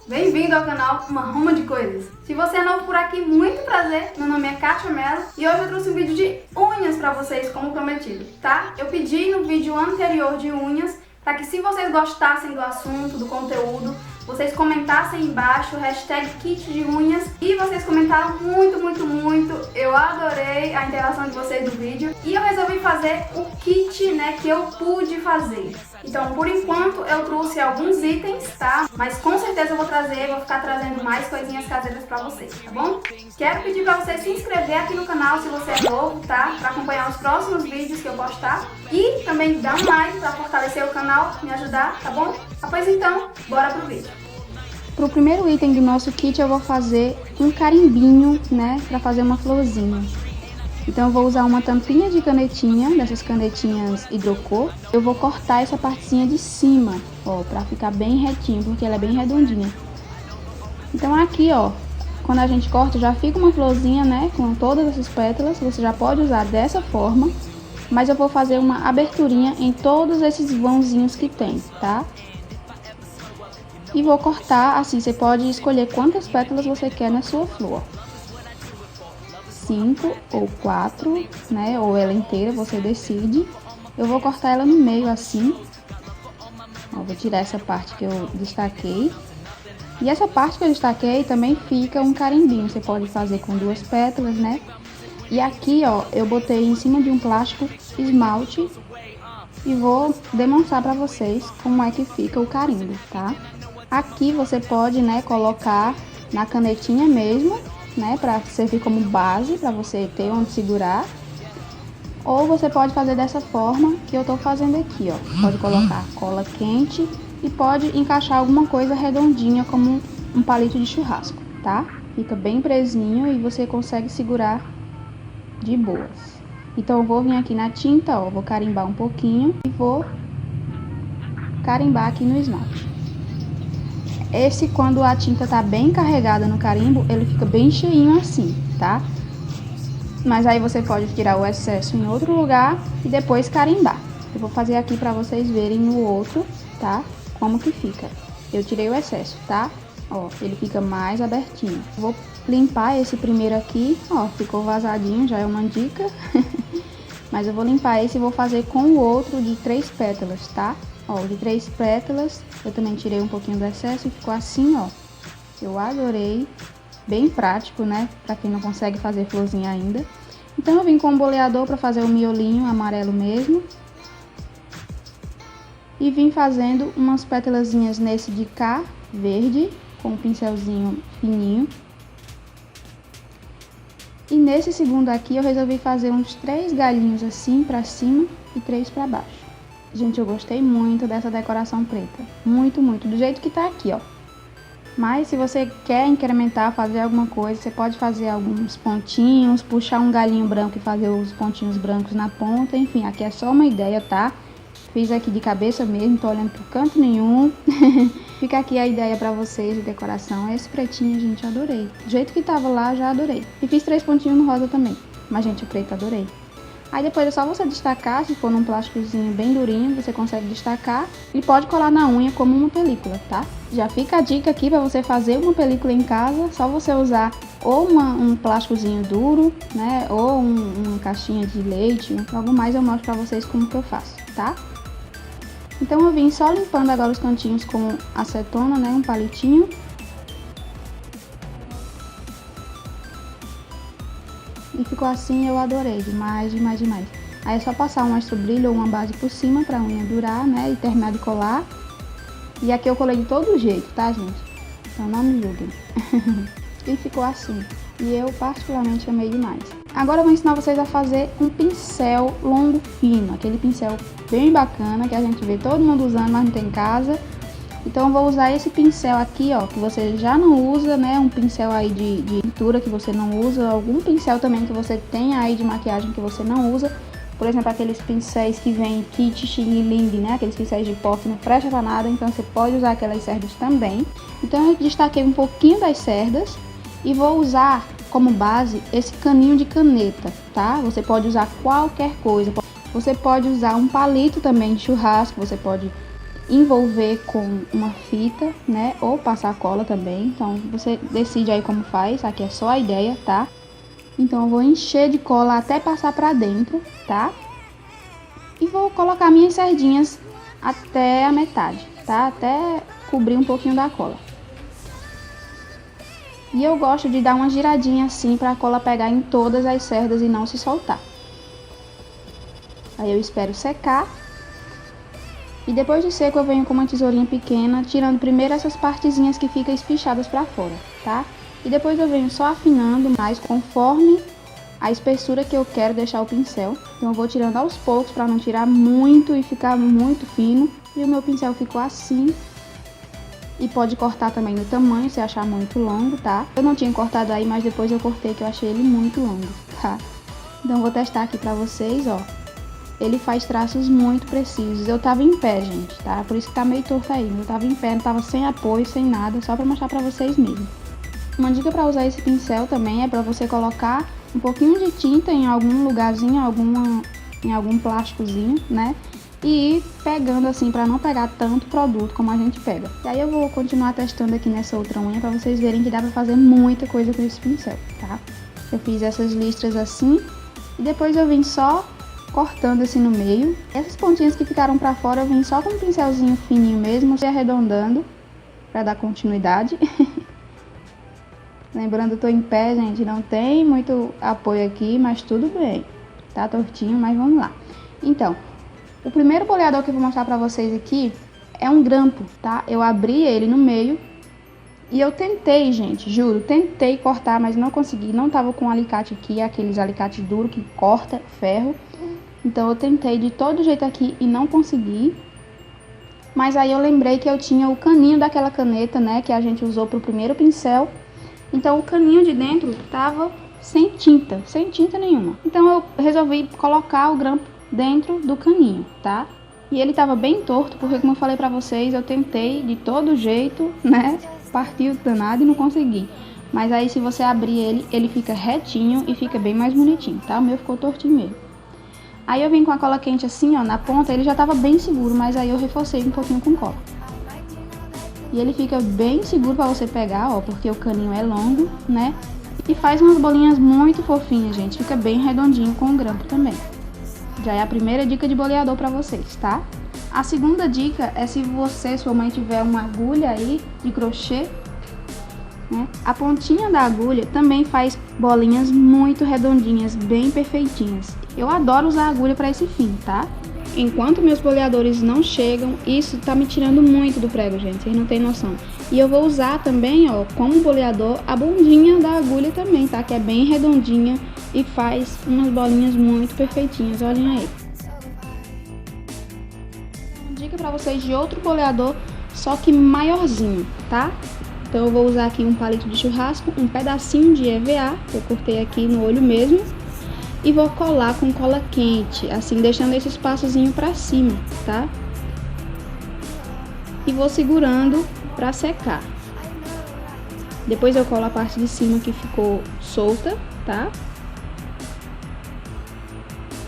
Bem-vindo ao canal Uma Ruma de Coisas. Se você é novo por aqui, muito prazer, meu nome é Kátia Mello e hoje eu trouxe um vídeo de unhas pra vocês como prometido, tá? Eu pedi no vídeo anterior de unhas para que se vocês gostassem do assunto, do conteúdo, vocês comentassem embaixo, hashtag kit de unhas, e vocês comentaram muito. Eu adorei a interação de vocês no vídeo e eu resolvi fazer o kit, né, que eu pude fazer. Então, por enquanto, eu trouxe alguns itens, tá? Mas com certeza eu vou ficar trazendo mais coisinhas caseiras pra vocês, tá bom? Quero pedir pra você se inscrever aqui no canal se você é novo, tá? Pra acompanhar os próximos vídeos que eu postar. E também dá um like pra fortalecer o canal, me ajudar, tá bom? Pois então, bora pro vídeo. Pro primeiro item do nosso kit eu vou fazer um carimbinho, né, pra fazer uma florzinha. Então eu vou usar uma tampinha de canetinha, dessas canetinhas hidrocor. Eu vou cortar essa partezinha de cima, ó, pra ficar bem retinho, porque ela é bem redondinha. Então aqui, ó, quando a gente corta já fica uma florzinha, né, com todas essas pétalas. Você já pode usar dessa forma, mas eu vou fazer uma aberturinha em todos esses vãozinhos que tem, tá? E vou cortar, assim, você pode escolher quantas pétalas você quer na sua flor. 5 ou 4, né, ou ela inteira, você decide. Eu vou cortar ela no meio assim. Ó, vou tirar essa parte que eu destaquei. E essa parte que eu destaquei também fica um carimbinho, você pode fazer com 2 pétalas, né. E aqui, ó, eu botei em cima de um plástico esmalte e vou demonstrar pra vocês como é que fica o carimbo, tá? Aqui você pode, né, colocar na canetinha mesmo, né, para servir como base, para você ter onde segurar. Ou você pode fazer dessa forma que eu tô fazendo aqui, ó. Pode colocar cola quente e pode encaixar alguma coisa redondinha, como um palito de churrasco, tá? Fica bem presinho e você consegue segurar de boas. Então eu vou vir aqui na tinta, ó, vou carimbar um pouquinho e vou carimbar aqui no esmalte. Esse, quando a tinta tá bem carregada no carimbo, ele fica bem cheinho assim, tá? Mas aí você pode tirar o excesso em outro lugar e depois carimbar. Eu vou fazer aqui pra vocês verem no outro, tá? Como que fica. Eu tirei o excesso, tá? Ó, ele fica mais abertinho. Vou limpar esse primeiro aqui, ó, ficou vazadinho, já é uma dica. Mas eu vou limpar esse e vou fazer com o outro de 3 pétalas, tá? Ó, de 3 pétalas, eu também tirei um pouquinho do excesso e ficou assim, ó. Eu adorei, bem prático, né? Pra quem não consegue fazer florzinha ainda. Então eu vim com um boleador pra fazer o miolinho amarelo mesmo. E vim fazendo umas pétalazinhas nesse de cá, verde, com um pincelzinho fininho. E nesse segundo aqui eu resolvi fazer uns 3 galhinhos assim pra cima e 3 pra baixo. Gente, eu gostei muito dessa decoração preta. Muito, do jeito que tá aqui, ó. Mas se você quer incrementar, fazer alguma coisa, você pode fazer alguns pontinhos, puxar um galinho branco e fazer os pontinhos brancos na ponta. Enfim, aqui é só uma ideia, tá? Fiz aqui de cabeça mesmo, tô olhando pro canto nenhum. Fica aqui a ideia pra vocês de decoração. Esse pretinho, gente, eu adorei. Do jeito que tava lá, já adorei. E fiz 3 pontinhos no rosa também. Mas, gente, o preto adorei. Aí depois é só você destacar, se for num plásticozinho bem durinho, você consegue destacar. E pode colar na unha como uma película, tá? Já fica a dica aqui pra você fazer uma película em casa. Só você usar ou um plásticozinho duro, né? Ou uma caixinha de leite. Logo mais eu mostro pra vocês como que eu faço, tá? Então eu vim só limpando agora os cantinhos com acetona, né? Um palitinho. E ficou assim, eu adorei, demais. Aí é só passar um extra brilho ou uma base por cima pra unha durar, né, e terminar de colar. E aqui eu colei de todo jeito, tá, gente? Então não me julguem. E ficou assim. E eu particularmente amei demais. Agora eu vou ensinar vocês a fazer um pincel longo fino. Aquele pincel bem bacana que a gente vê todo mundo usando, mas não tem em casa. Então eu vou usar esse pincel aqui, ó, que você já não usa, né, um pincel aí de pintura que você não usa, algum pincel também que você tem aí de maquiagem que você não usa. Por exemplo, aqueles pincéis que vem kit Xing Ling, né, aqueles pincéis de pó que não presta pra nada, então você pode usar aquelas cerdas também. Então eu destaquei um pouquinho das cerdas e vou usar como base esse caninho de caneta, tá? Você pode usar qualquer coisa, você pode usar um palito também de churrasco, você pode envolver com uma fita, né, ou passar cola também. Então você decide aí como faz, aqui é só a ideia, tá? Então eu vou encher de cola até passar pra dentro, tá? E vou colocar minhas sardinhas até a metade, tá? Até cobrir um pouquinho da cola. E eu gosto de dar uma giradinha assim para a cola pegar em todas as cerdas e não se soltar. Aí eu espero secar. E depois de seco eu venho com uma tesourinha pequena, tirando primeiro essas partezinhas que ficam espichadas para fora, tá? E depois eu venho só afinando mais conforme a espessura que eu quero deixar o pincel. Então eu vou tirando aos poucos para não tirar muito e ficar muito fino. E o meu pincel ficou assim. E pode cortar também no tamanho, se achar muito longo, tá? Eu não tinha cortado aí, mas depois eu cortei que eu achei ele muito longo, tá? Então eu vou testar aqui pra vocês, ó. Ele faz traços muito precisos. Eu tava em pé, gente, tá? Por isso que tá meio torto aí. Eu tava em pé, não tava sem apoio, sem nada, só pra mostrar pra vocês mesmo. Uma dica pra usar esse pincel também é pra você colocar um pouquinho de tinta em algum lugarzinho, em algum plásticozinho, né? E ir pegando assim para não pegar tanto produto como a gente pega. E aí eu vou continuar testando aqui nessa outra unha para vocês verem que dá para fazer muita coisa com esse pincel, tá? Eu fiz essas listras assim e depois eu vim só cortando assim no meio. Essas pontinhas que ficaram para fora eu vim só com um pincelzinho fininho mesmo, se arredondando para dar continuidade. Lembrando, eu tô em pé, gente, não tem muito apoio aqui, mas tudo bem. Tá tortinho, mas vamos lá. Então, o primeiro boleador que eu vou mostrar pra vocês aqui é um grampo, tá? Eu abri ele no meio e eu tentei, gente, juro, tentei cortar, mas não consegui. Não tava com um alicate aqui, aqueles alicates duros que corta ferro. Então eu tentei de todo jeito aqui e não consegui. Mas aí eu lembrei que eu tinha o caninho daquela caneta, né, que a gente usou pro primeiro pincel. Então o caninho de dentro tava sem tinta nenhuma. Então eu resolvi colocar o grampo dentro do caninho, tá? E ele tava bem torto, porque como eu falei pra vocês, eu tentei de todo jeito, né? Partiu danado e não consegui. Mas aí se você abrir ele, ele fica retinho e fica bem mais bonitinho, tá? O meu ficou tortinho mesmo. Aí eu vim com a cola quente assim, ó, na ponta, ele já tava bem seguro, mas aí eu reforcei um pouquinho com cola. E ele fica bem seguro pra você pegar, ó, porque o caninho é longo, né? E faz umas bolinhas muito fofinhas, gente. Fica bem redondinho com o grampo também. Já é a primeira dica de boleador pra vocês, tá? A segunda dica é se você, sua mãe, tiver uma agulha aí de crochê, né? A pontinha da agulha também faz bolinhas muito redondinhas, bem perfeitinhas. Eu adoro usar a agulha pra esse fim, tá? Enquanto meus boleadores não chegam, isso tá me tirando muito do prego, gente, vocês não tem noção. E eu vou usar também, ó, como boleador, a bundinha da agulha também, tá? Que é bem redondinha e faz umas bolinhas muito perfeitinhas, olhem aí. Uma dica pra vocês de outro boleador, só que maiorzinho, tá? Então eu vou usar aqui um palito de churrasco, um pedacinho de EVA, que eu cortei aqui no olho mesmo. E vou colar com cola quente, assim, deixando esse espaçozinho pra cima, tá? E vou segurando pra secar. Depois eu colo a parte de cima que ficou solta, tá?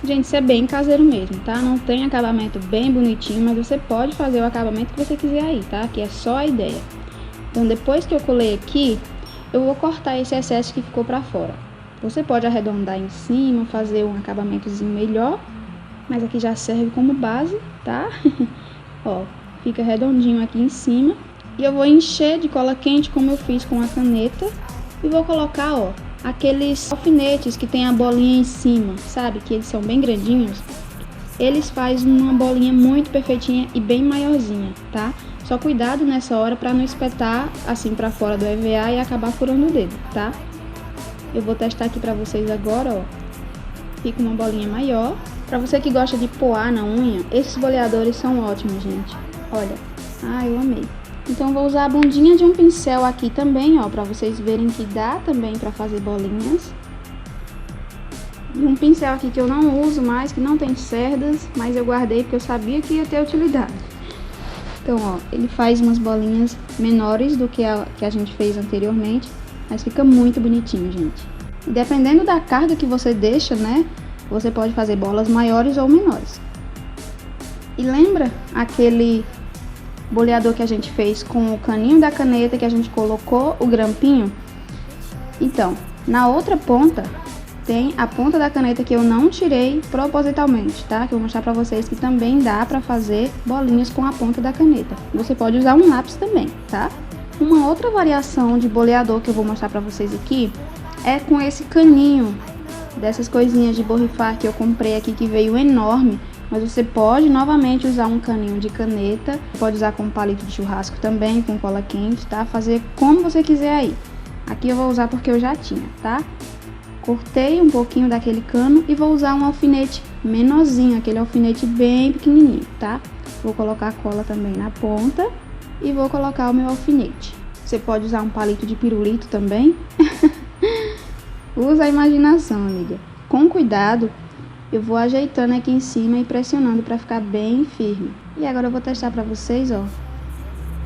Gente, isso é bem caseiro mesmo, tá? Não tem acabamento bem bonitinho, mas você pode fazer o acabamento que você quiser aí, tá? Que é só a ideia. Então, depois que eu colei aqui, eu vou cortar esse excesso que ficou pra fora. Você pode arredondar em cima, fazer um acabamentozinho melhor, mas aqui já serve como base, tá? Ó, fica redondinho aqui em cima. E eu vou encher de cola quente, como eu fiz com a caneta, e vou colocar, ó, aqueles alfinetes que tem a bolinha em cima, sabe? Que eles são bem grandinhos. Eles fazem uma bolinha muito perfeitinha e bem maiorzinha, tá? Só cuidado nessa hora pra não espetar assim pra fora do EVA e acabar furando o dedo, tá? Eu vou testar aqui pra vocês agora, ó. Fica uma bolinha maior. Pra você que gosta de poar na unha, esses boleadores são ótimos, gente. Olha, eu amei. Então vou usar a bundinha de um pincel aqui também, ó, pra vocês verem que dá também pra fazer bolinhas. E um pincel aqui que eu não uso mais, que não tem cerdas, mas eu guardei porque eu sabia que ia ter utilidade. Então, ó, ele faz umas bolinhas menores do que a gente fez anteriormente. Mas fica muito bonitinho, gente. E dependendo da carga que você deixa, né? Você pode fazer bolas maiores ou menores. E lembra aquele boleador que a gente fez com o caninho da caneta, que a gente colocou o grampinho. Então, na outra ponta, tem a ponta da caneta que eu não tirei propositalmente, tá? Que eu vou mostrar pra vocês que também dá pra fazer bolinhas com a ponta da caneta. Você pode usar um lápis também, tá? Uma outra variação de boleador que eu vou mostrar pra vocês aqui é com esse caninho dessas coisinhas de borrifar que eu comprei aqui, que veio enorme. Mas você pode novamente usar um caninho de caneta, pode usar com palito de churrasco também, com cola quente, tá? Fazer como você quiser aí. Aqui eu vou usar porque eu já tinha, tá? Cortei um pouquinho daquele cano e vou usar um alfinete menorzinho, aquele alfinete bem pequenininho, tá? Vou colocar a cola também na ponta e vou colocar o meu alfinete. Você pode usar um palito de pirulito também. Usa a imaginação, amiga. Com cuidado, eu vou ajeitando aqui em cima e pressionando para ficar bem firme. E agora eu vou testar para vocês, ó.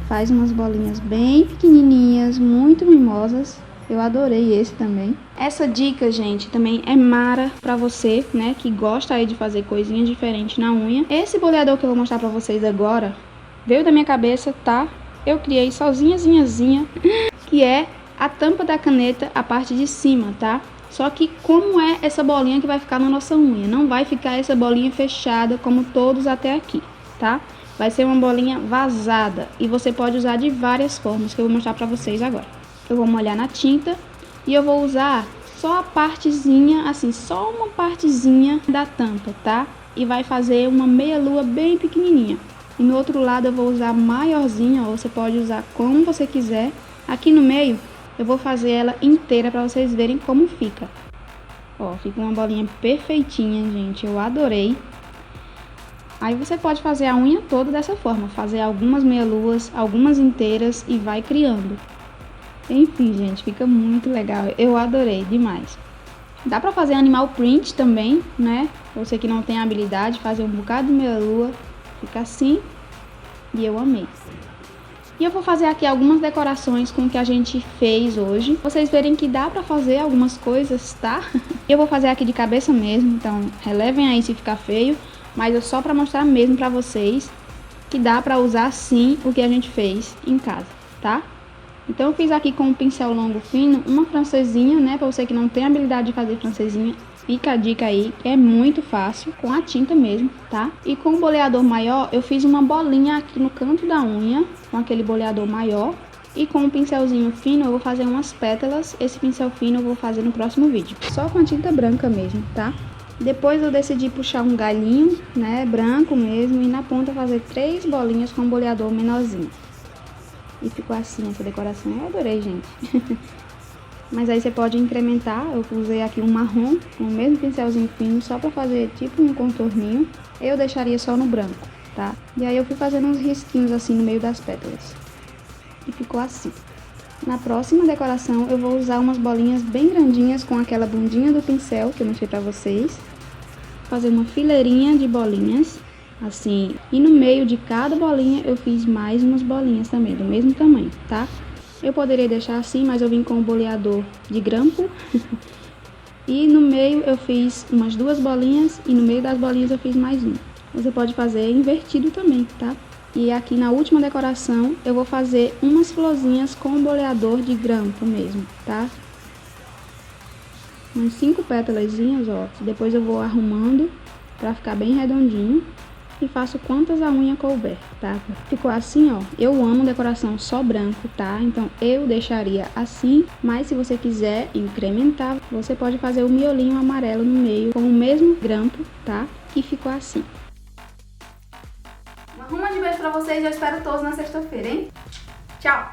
Faz umas bolinhas bem pequenininhas, muito mimosas. Eu adorei esse também. Essa dica, gente, também é mara pra você, né, que gosta aí de fazer coisinhas diferentes na unha. Esse boleador que eu vou mostrar pra vocês agora veio da minha cabeça, tá? Eu criei sozinha, que é a tampa da caneta, a parte de cima, tá? Só que como é essa bolinha que vai ficar na nossa unha? Não vai ficar essa bolinha fechada como todos até aqui, tá? Vai ser uma bolinha vazada e você pode usar de várias formas que eu vou mostrar pra vocês agora. Eu vou molhar na tinta e eu vou usar só a partezinha, assim, só uma partezinha da tampa, tá? E vai fazer uma meia lua bem pequenininha. E no outro lado eu vou usar maiorzinha, ou você pode usar como você quiser. Aqui no meio eu vou fazer ela inteira pra vocês verem como fica. Ó, fica uma bolinha perfeitinha, gente, eu adorei. Aí você pode fazer a unha toda dessa forma, fazer algumas meia-luas, algumas inteiras e vai criando. Enfim, gente, fica muito legal, eu adorei demais. Dá pra fazer animal print também, né? Você que não tem habilidade, fazer um bocado de meia-lua, fica assim, e eu amei. E eu vou fazer aqui algumas decorações com o que a gente fez hoje. Vocês verem que dá pra fazer algumas coisas, tá? Eu vou fazer aqui de cabeça mesmo, então relevem aí se ficar feio. Mas é só pra mostrar mesmo pra vocês que dá pra usar sim o que a gente fez em casa, tá? Então eu fiz aqui com um pincel longo fino, uma francesinha, né? Pra você que não tem habilidade de fazer francesinha, fica a dica aí, que é muito fácil, com a tinta mesmo, tá? E com o boleador maior, eu fiz uma bolinha aqui no canto da unha, com aquele boleador maior. E com um pincelzinho fino, eu vou fazer umas pétalas. Esse pincel fino eu vou fazer no próximo vídeo. Só com a tinta branca mesmo, tá? Depois eu decidi puxar um galinho, né, branco mesmo, e na ponta fazer 3 bolinhas com um boleador menorzinho. E ficou assim essa decoração, eu adorei, gente. Mas aí você pode incrementar, eu usei aqui um marrom, com o mesmo pincelzinho fino, só pra fazer tipo um contorninho. Eu deixaria só no branco, tá? E aí eu fui fazendo uns risquinhos assim no meio das pétalas. E ficou assim. Na próxima decoração eu vou usar umas bolinhas bem grandinhas com aquela bundinha do pincel que eu mostrei pra vocês. Fazer uma fileirinha de bolinhas, assim, e no meio de cada bolinha eu fiz mais umas bolinhas também, do mesmo tamanho, tá? Eu poderia deixar assim, mas eu vim com o boleador de grampo. E no meio eu fiz umas 2 bolinhas e no meio das bolinhas eu fiz mais uma. Você pode fazer invertido também, tá? E aqui na última decoração eu vou fazer umas florzinhas com o boleador de grampo mesmo, tá? Umas 5 pétalazinhas, ó. Depois eu vou arrumando pra ficar bem redondinho. E faço quantas a unha couber, tá? Ficou assim, ó. Eu amo decoração só branco, tá? Então eu deixaria assim. Mas se você quiser incrementar, você pode fazer o miolinho amarelo no meio com o mesmo grampo, tá? E ficou assim. Uma de beijo pra vocês e eu espero todos na sexta-feira, hein? Tchau!